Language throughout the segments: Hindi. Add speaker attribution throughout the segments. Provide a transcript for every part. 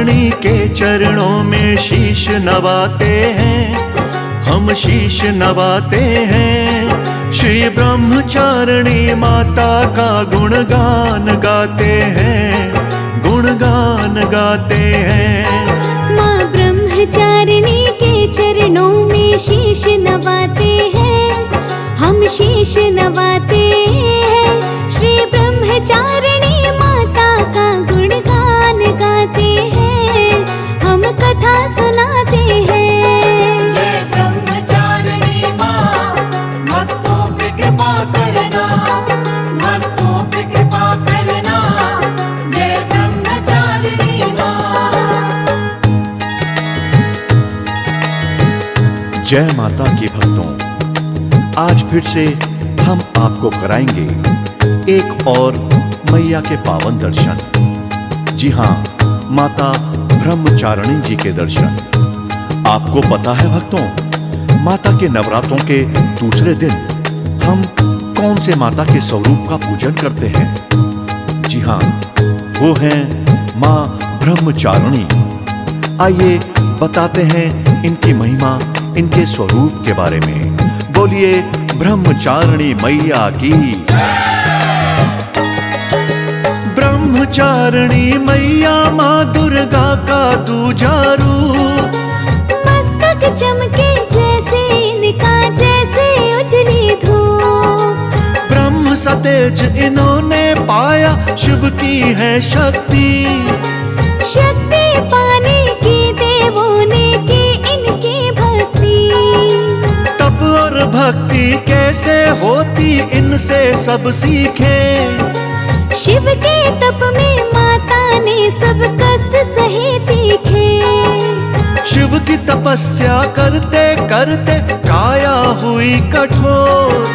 Speaker 1: ब्रह्मचारिणी के चरणों में शीश नवाते हैं, हम शीश नवाते हैं। श्री ब्रह्मचारिणी माता का गुणगान गाते हैं, गुणगान गाते हैं।
Speaker 2: माँ ब्रह्मचारिणी के चरणों में शीश नवाते हैं, हम शीश नवाते हैं। श्री ब्रह्मचारिणी माता का गुणगान गाते हैं, हम कथा सुनाते हैं।
Speaker 3: जय ब्रह्मचारिणी माँ, भक्तों पे कृपा करना, भक्तों पे कृपा करना। जय ब्रह्मचारिणी माँ।
Speaker 1: जय माता की भक्तों, आज फिर से हम आपको कराएंगे एक और मैया के पावन दर्शन। जी हाँ, माता ब्रह्मचारिणी जी के दर्शन। आपको पता है भक्तों, माता के नवरात्रों के दूसरे दिन हम कौन से माता के स्वरूप का पूजन करते हैं? जी हाँ, वो हैं माँ ब्रह्मचारिणी। आइए बताते हैं इनकी महिमा, इनके स्वरूप के बारे में। बोलिए ब्रह्मचारिणी मैया की। ब्रह्मचारिणी मैया माँ दुर्गा का दूजा रूप,
Speaker 2: मस्तक चमके जैसे इनका, जैसे उजली धूप।
Speaker 1: ब्रह्म सतेज इन्होंने पाया, शिव की है शक्ति।
Speaker 2: शक्ति पाने की देवों ने की इनकी भक्ति।
Speaker 1: तप और भक्ति कैसे होती, इनसे सब सीखे।
Speaker 2: शिव के तप में माता ने सब कष्ट सहे तीखे।
Speaker 1: शिव की तपस्या करते करते काया हुई कठोर।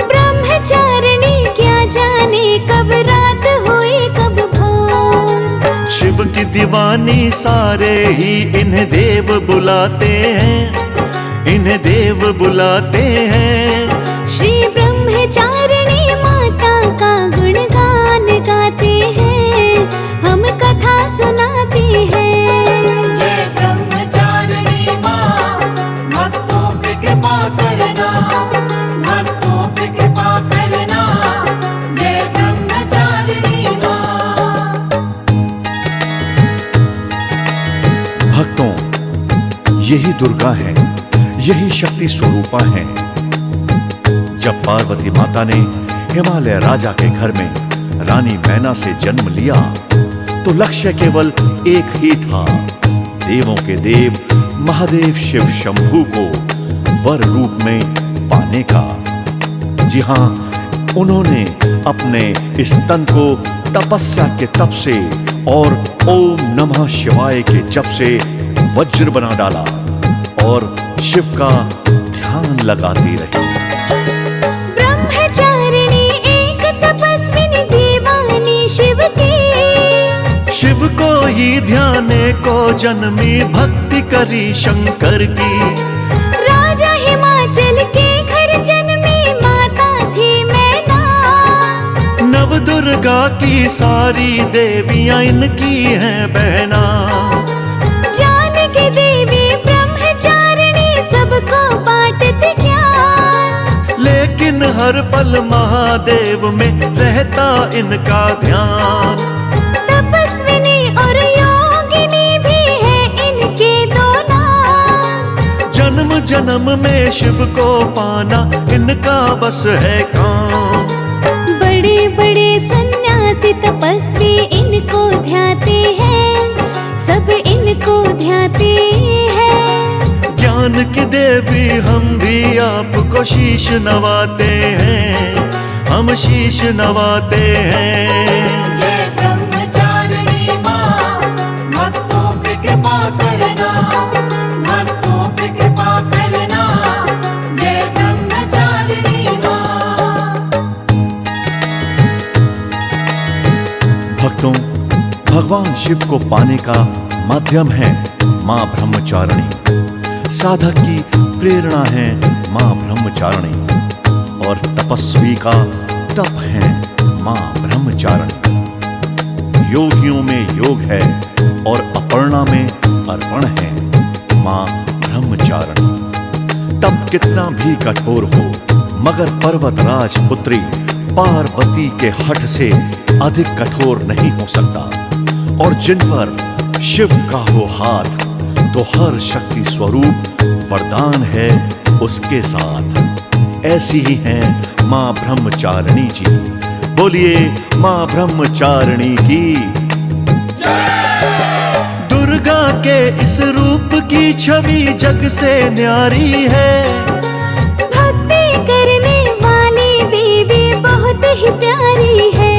Speaker 2: ब्रह्मचारिणी क्या जाने कब रात हुई कब भोर।
Speaker 1: शिव की दीवानी सारे ही इन्हें देव बुलाते हैं, इन्हें देव बुलाते हैं।
Speaker 2: श्री ब्रह्मचारिणी माता का गुणगान गाते हैं, हम कथा सुनाते हैं।
Speaker 3: जय ब्रह्मचारिणी माँ, भक्तों पे कृपा करना, भक्तों पे कृपा करना। जय ब्रह्मचारिणी माँ।
Speaker 1: भक्तों, यही दुर्गा है, यही शक्ति स्वरूपा है। जब पार्वती माता ने हिमालय राजा के घर में रानी मैना से जन्म लिया, तो लक्ष्य केवल एक ही था, देवों के देव महादेव शिव शंभू को वर रूप में पाने का। जी हाँ, उन्होंने अपने इस तन को तपस्या के तप से और ओम नमः शिवाय के जप से वज्र बना डाला और शिव का ध्यान लगाती रही।
Speaker 2: ब्रह्मचारिणी एक तपस्विनी दीवानी शिव की।
Speaker 1: शिव को ही ध्याने को जन्मी, भक्ति करी शंकर की।
Speaker 2: राजा हिमाचल के घर जन्मी माता थी मैना।
Speaker 1: नव दुर्गा की सारी देवियां इनकी हैं बहना।
Speaker 2: जान की देवी ब्रह्मचारिणी सबको बांटती ज्ञान।
Speaker 1: लेकिन हर पल महादेव में रहता इनका ध्यान।
Speaker 2: तपस्विनी और योगिनी भी है इनके दो नाम।
Speaker 1: जन्म जन्म में शिव को पाना इनका बस है काम।
Speaker 2: बड़े बड़े सन्यासी तपस्वी इनको ध्याते हैं, सब इनको ध्याते हैं।
Speaker 1: ज्ञान की देवी हम भी आपको शीश नवाते हैं, हम शीश नवाते हैं।
Speaker 3: जय ब्रह्मचारिणी माँ, भक्तों पे कृपा करना, भक्तों पे कृपा करना। जय ब्रह्मचारिणी माँ।
Speaker 1: भक्तों, भगवान शिव को पाने का माध्यम है माँ ब्रह्मचारिणी। साधक की प्रेरणा है माँ ब्रह्मचारिणी और तपस्वी का तप है माँ ब्रह्मचारिणी। योगियों में योग है और अपर्णा में अर्पण है मां ब्रह्मचारिणी। तब कितना भी कठोर हो मगर पर्वतराज पुत्री पार्वती के हठ से अधिक कठोर नहीं हो सकता। और जिन पर शिव का हो हाथ तो हर शक्ति स्वरूप वरदान है उसके साथ। ऐसी ही हैं मां ब्रह्मचारिणी जी। बोलिए मां ब्रह्मचारिणी की। दुर्गा के इस रूप की छवि जग से न्यारी है।
Speaker 2: भक्ति करने वाली देवी बहुत ही प्यारी है।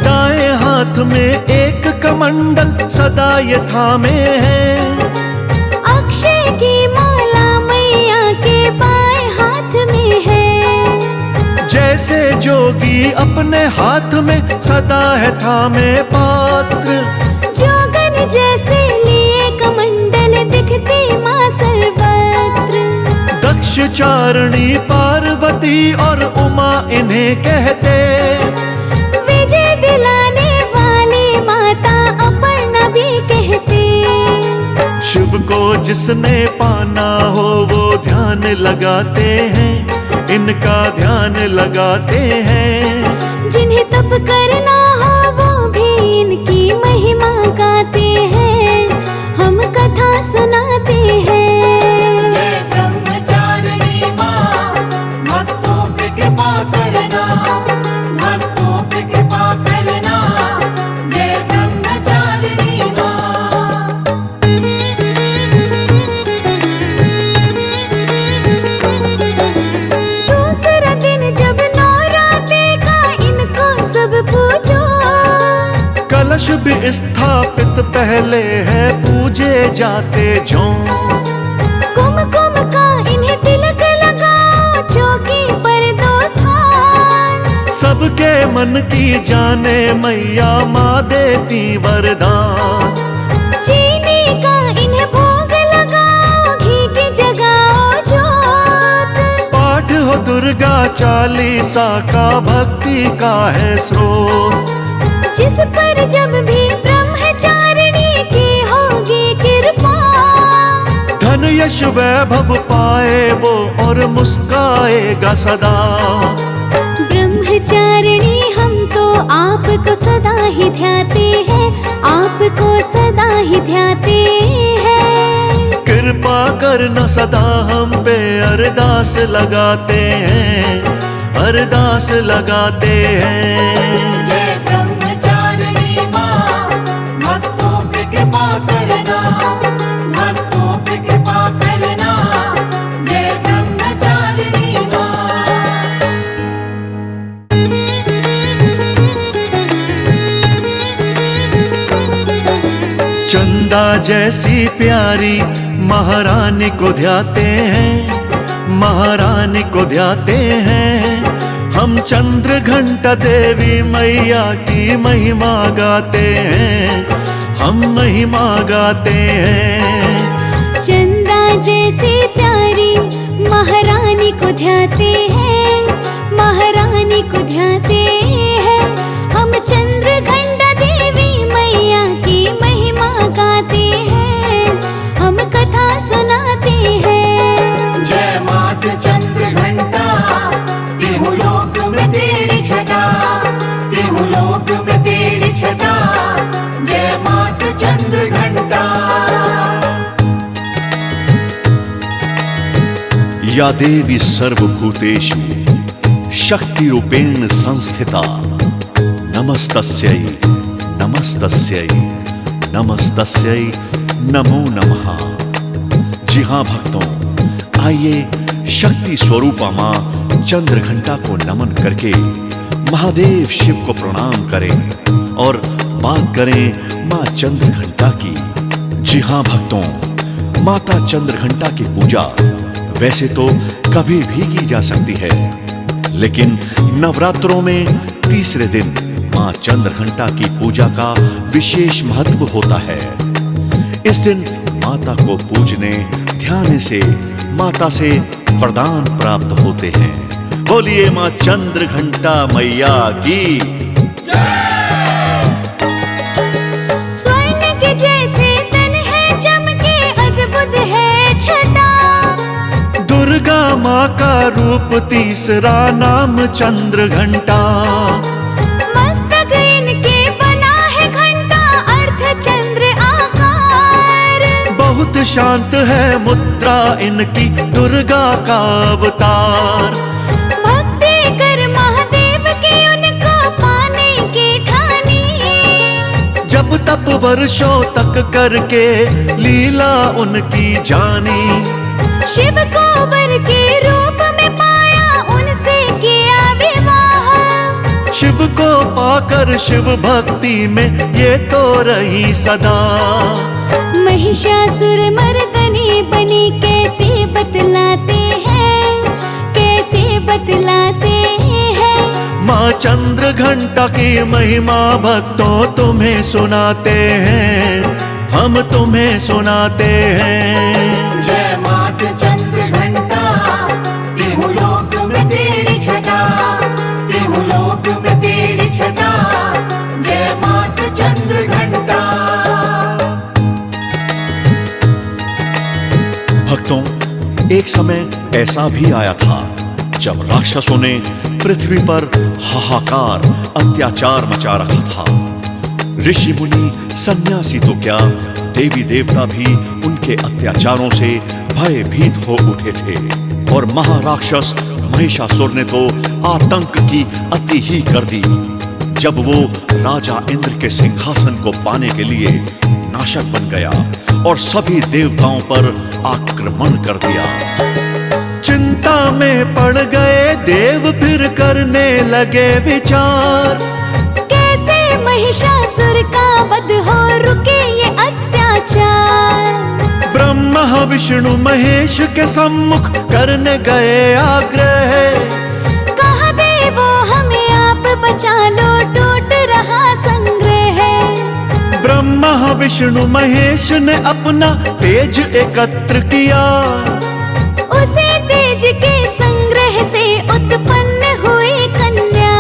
Speaker 1: दाएं हाथ में एक कमंडल सदा ये थामे है।
Speaker 2: अक्षय की माला मैया के बाएं हाथ में है।
Speaker 1: जैसे जोगी अपने हाथ में सदा है थामे पात्र।
Speaker 2: जोगन जैसे लिए कमंडल दिखती माँ सर्वत्र।
Speaker 1: दक्ष चारणी पार्वती और उमा इन्हें कहते।
Speaker 2: विजय दिलाने वाली माता अपर्णा भी कहते।
Speaker 1: शिव को जिसने पाना हो वो ध्यान लगाते हैं, इनका ध्यान लगाते हैं।
Speaker 2: जिन्हें तप करना हो वो भी इनकी महिमा गाते हैं, हम कथा सुनाते हैं।
Speaker 3: जय ब्रह्मचारिणी माँ, भक्तों पे कृपा करना, भक्तों पे कृपा करना। जय ब्रह्मचारिणी माँ।
Speaker 2: दूसरा दिन जब नवरात्रि का इनको सब पूजो।
Speaker 1: कलश भी स्थापित पहले है पूजे जाते जो।
Speaker 2: कुमकुम का इन्हें तिलक लगाओ, चौकी पर दो स्थान।
Speaker 1: सबके मन की जाने मैया माँ देती वरदान।
Speaker 2: चीनी का इन्हें भोग लगाओ, घी की जगाओ जोत।
Speaker 1: पाठ हो दुर्गा चालीसा का भक्ति का है स्रोत।
Speaker 2: जिस पर जब भी ब्रह्मचारिणी की होगी कृपा।
Speaker 1: धन यश वैभव पाए वो और मुस्काएगा सदा।
Speaker 2: ब्रह्मचारिणी हम तो आपको सदा ही ध्याते हैं, आपको सदा ही ध्याते हैं।
Speaker 1: कृपा करना सदा हम पे अरदास लगाते हैं, अरदास लगाते हैं।
Speaker 3: जय ब्रह्मचारिणी माँ, भक्तों पे कृपा करना, भक्तों पे कृपा करना। जय ब्रह्मचारिणी माँ।
Speaker 1: चंदा जैसी प्यारी महारानी को ध्याते हैं, महारानी को ध्याते हैं। हम चंद्र घंटा देवी मैया की महिमा गाते हैं, हम महिमा गाते हैं।
Speaker 2: चंदा जैसी प्यारी महारानी को ध्याते हैं, महारानी को ध्याते हैं। हम चंद्र घंटा देवी मैया की महिमा गाते हैं, हम कथा सुनाते हैं।
Speaker 3: जय मात चंद्र घंटा, तिहु लोक में तेरी छटा, तिहु लोक में तेरी छटा। जय मात चंद्र घंटा।
Speaker 1: या देवी सर्वभूतेषु शक्ति रूपेण संस्थिता। नमस्तस्यै नमस्तस्यै नमस्तस्यै नमो नमः। जी हाँ भक्तों, आइए शक्ति स्वरूपा मां चंद्रघंटा को नमन करके महादेव शिव को प्रणाम करें और बात करें मां चंद्रघंटा की। जी हाँ भक्तों, माता चंद्रघंटा की पूजा वैसे तो कभी भी की जा सकती है, लेकिन नवरात्रों में तीसरे दिन मां चंद्रघंटा की पूजा का विशेष महत्व होता है। इस दिन माता को पूजने ध्यान से माता से वरदान प्राप्त होते हैं। बोलिए मां चंद्रघंटा मैया की। माँ का रूप तीसरा नाम चंद्र घंटा।
Speaker 2: मस्तक इनके बना है घंटा, अर्थ चंद्र आकार।
Speaker 1: बहुत शांत है मुद्रा इनकी, दुर्गा का अवतार।
Speaker 2: भक्ति कर महादेव की उनको पाने की ठानी।
Speaker 1: जब तप वर्षों तक करके लीला उनकी जानी।
Speaker 2: शिव को वर के रूप में पाया, उनसे किया विवाह।
Speaker 1: शिव को पाकर शिव भक्ति में ये तो रही सदा।
Speaker 2: महिषासुर मर्दनी बनी कैसे बतलाते हैं, कैसे बतलाते हैं।
Speaker 1: माँ चंद्र घंटा की महिमा भक्तों तुम्हें सुनाते हैं, हम तुम्हें सुनाते हैं।
Speaker 3: जय मात चंद्र घंटा, तिहु लोक में तेरी छटा, तिहु लोक में तेरी छटा। जय मात चंद्र घंटा।
Speaker 1: भक्तों, एक समय ऐसा भी आया था जब राक्षसों ने पृथ्वी पर हाहाकार अत्याचार मचा रखा था। ऋषि मुनि सन्यासी तो क्या, देवी देवता भी उनके अत्याचारों से भयभीत हो उठे थे। और महाराक्षस महिषासुर ने तो आतंक की अति ही कर दी जब वो राजा इंद्र के सिंहासन को पाने के लिए नाशक बन गया और सभी देवताओं पर आक्रमण कर दिया। चिंता में पड़ गए देव, फिर करने लगे विचार।
Speaker 2: कैसे महिषासुर का वध हो, रुके ये अत्याचार।
Speaker 1: ब्रह्मा विष्णु महेश के सम्मुख करने गए आग्रह।
Speaker 2: कहा देवो हमें आप बचा लो, टूट रहा संग्रह।
Speaker 1: ब्रह्मा विष्णु महेश ने अपना तेज एकत्र किया।
Speaker 2: उसे तेज के संग्रह से उत्पन्न हुई कन्या।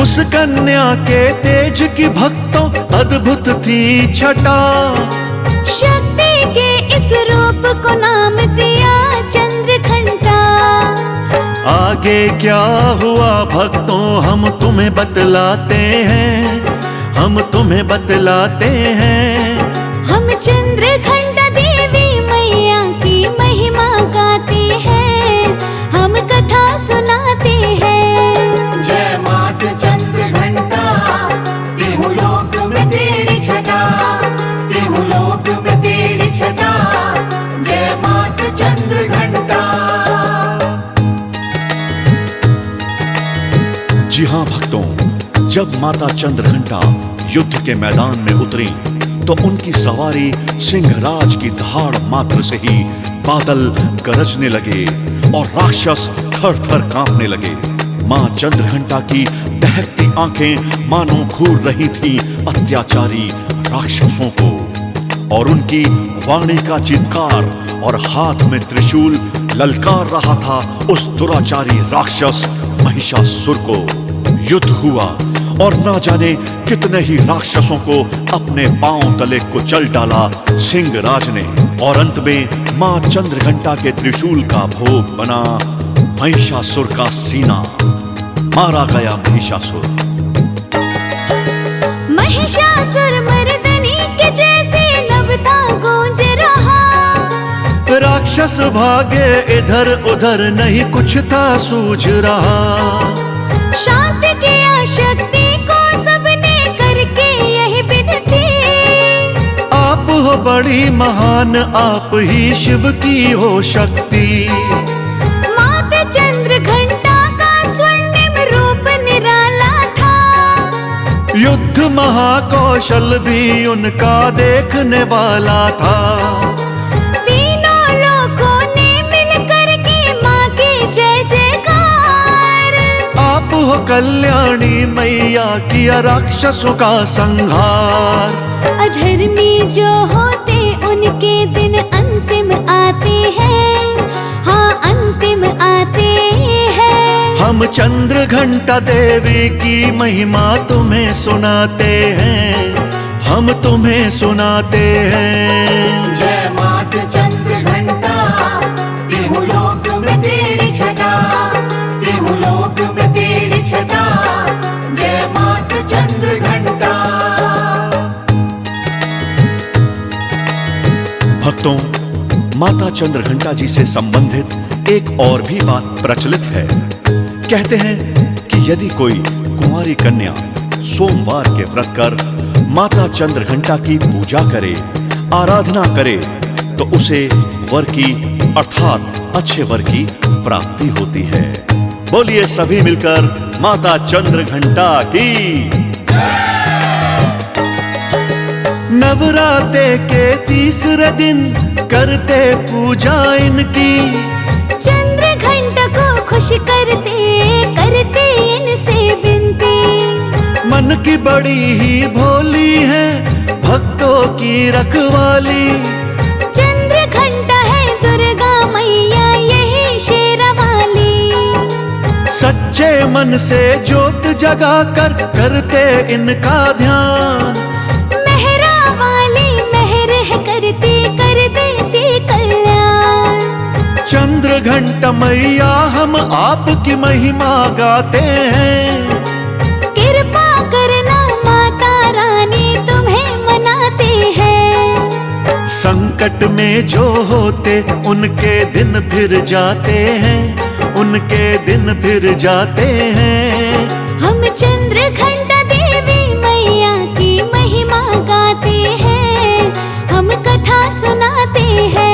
Speaker 1: उस कन्या के तेज की भक्तों अद्भुत थी छटा।
Speaker 2: शक्ति के इस रूप को नाम दिया चंद्र घंटा।
Speaker 1: आगे क्या हुआ भक्तों हम तुम्हें बतलाते हैं, हम तुम्हें बतलाते हैं।
Speaker 2: हम चंद्र घंटा देवी मैया की महिमा गाते हैं, हम कथा सुनाते हैं।
Speaker 3: जय मात चंद्र घंटा, तिहु लोक में तेरी छटा, तिहु लोक में तेरी छटा। जय मात चंद्र घंटा।
Speaker 1: जी हाँ भक्तों, जब माता चंद्रघंटा युद्ध के मैदान में उतरी तो उनकी सवारी सिंहराज की दहाड़ मात्र से ही बादल गरजने लगे और राक्षस थर थर कांपने लगे। मां चंद्रघंटा की दहकती आंखें मानो घूर रही थीं अत्याचारी राक्षसों को, और उनकी वाणी का चित्कार और हाथ में त्रिशूल ललकार रहा था उस दुराचारी राक्षस महिषासुर को। युद्ध हुआ और ना जाने कितने ही राक्षसों को अपने पांव तले कुचल डाला सिंहराज ने, और अंत में मां चंद्रघंटा के त्रिशूल का भोग बना महिषासुर का सीना। मारा गया महिषासुर।
Speaker 2: महिषासुर मर्दनी के जैसे नभता गूंज रहा।
Speaker 1: राक्षस भागे इधर उधर नहीं कुछ था सूझ रहा।
Speaker 2: शांत किया शक्ति को सबने करके यही विनती।
Speaker 1: आप हो बड़ी महान, आप ही शिव की हो शक्ति।
Speaker 2: माता चंद्र घंटा का स्वर्णिम रूप निराला था।
Speaker 1: युद्ध महाकौशल भी उनका देखने वाला था।
Speaker 2: तीनों लोगों ने मिलकर की माँ की जय जयकार।
Speaker 1: आप हो कल्याणी मैया, किया राक्षसों का संहार।
Speaker 2: अधर्मी जो होते उनके दिन अंतिम आते हैं, हाँ अंतिम आते हैं।
Speaker 1: हम चंद्र घंटा देवी की महिमा तुम्हें सुनाते हैं, हम तुम्हें सुनाते हैं।
Speaker 3: जय मात चंद्र घंटा, तिहु लोक में
Speaker 1: चंद्र घंटा जी से संबंधित एक और भी बात प्रचलित है। कहते हैं कि यदि कोई कुंवारी कन्या सोमवार के व्रत कर माता चंद्र घंटा की पूजा करे, आराधना करे, तो उसे वर की अर्थात अच्छे वर की प्राप्ति होती है। बोलिए सभी मिलकर माता चंद्र घंटा की।
Speaker 4: नवरात्रे के तीसरे दिन करते पूजा इनकी,
Speaker 2: चंद्र घंटा को खुश करते करते इनसे विनती।
Speaker 4: मन की बड़ी ही भोली है भक्तों की रखवाली,
Speaker 2: चंद्र घंटा है दुर्गा मैया यही शेरावाली।
Speaker 4: सच्चे मन से ज्योत जगा कर करते इनका ध्यान,
Speaker 2: मेहरा वाली मेहर है करती कर देती कल्याण।
Speaker 4: चंद्र घंटा मैया हम आपकी महिमा गाते हैं,
Speaker 2: कृपा करना माता रानी तुम्हें मनाते हैं।
Speaker 4: संकट में जो होते उनके दिन फिर जाते हैं, उनके दिन फिर जाते हैं।
Speaker 2: हम चंद्र घंटा देवी मैया की महिमा गाते हैं, हम कथा सुनाते हैं।